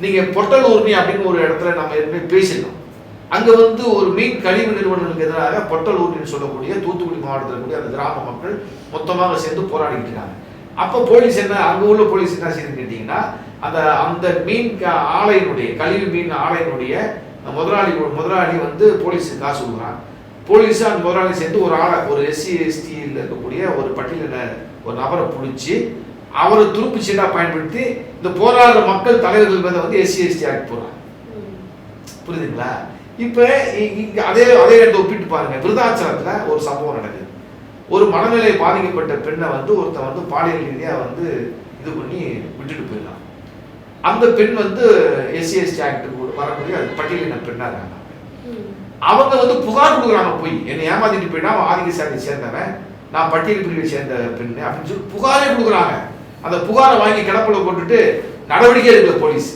நீங்க பொட்டல் ஊர்னி அப்படின்னு ஒரு இடத்துல நம்ம ஏற்கனவே பேசியிருக்கோம். அங்க வந்து ஒரு மீன் கழிவு நிறுவனங்களுக்கு எதிராக பொட்டல் ஊர்னின்னு சொல்லக்கூடிய தூத்துக்குடி மாவட்டத்தில் கூடிய அந்த கிராம மக்கள் மொத்தமாக சேர்ந்து போராடிட்டு இருக்காங்க. அப்போ போலீஸ் என்ன, அங்க உள்ள போலீஸ் என்ன செய்யுன்னு கேட்டீங்கன்னா, அந்த மீன் ஆலையினுடைய கழிவு மீன் ஆலையினுடைய முதலாளி வந்து போலீஸுக்கு காசு கொடுக்குறான். போலீஸ் அந்த முதலாளி சேர்ந்து ஒரு எஸ்சி எஸ்டியில் இருக்கக்கூடிய ஒரு பட்டியலின ஒரு நபரை பிடிச்சி அவரை துருப்பு சீட்டா பயன்படுத்தி இந்த போராடுற மக்கள் தலைவர்கள் மேல வந்து எஸ்சி எஸ்டி ஆக்ட் போடுறாங்க. புரியுதுங்களா? இப்ப அதே இடத்தை ஒப்பிட்டு பாருங்க. விருதாச்சலத்துல ஒரு சம்பவம் நடக்குது. ஒரு மனநிலை பாதிக்கப்பட்ட பெண்ணை வந்து ஒருத்தன் வந்து பாலியல் ரீதியா வந்து இது பண்ணி விட்டுட்டு போயிடலாம். அந்த பெண் வந்து எஸ்சி எஸ்டி ஆக்ட் வரக்கூடிய பட்டியலின பெண்ணா இருக்காங்க. அவங்க வந்து புகார் கொடுக்குறாங்க, போய் என்னை ஏமாத்திட்டு போயிட்டா அவன் ஆதிக்க சாதியை சேர்ந்தவன், நான் பட்டியல் பிரிவை சேர்ந்த பெண்ணு அப்படின்னு சொல்லி புகாரே கொடுக்குறாங்க. அந்த புகாரை வாங்கி கிடப்புல போட்டுட்டு நடவடிக்கை எடுக்கல போலீஸ்.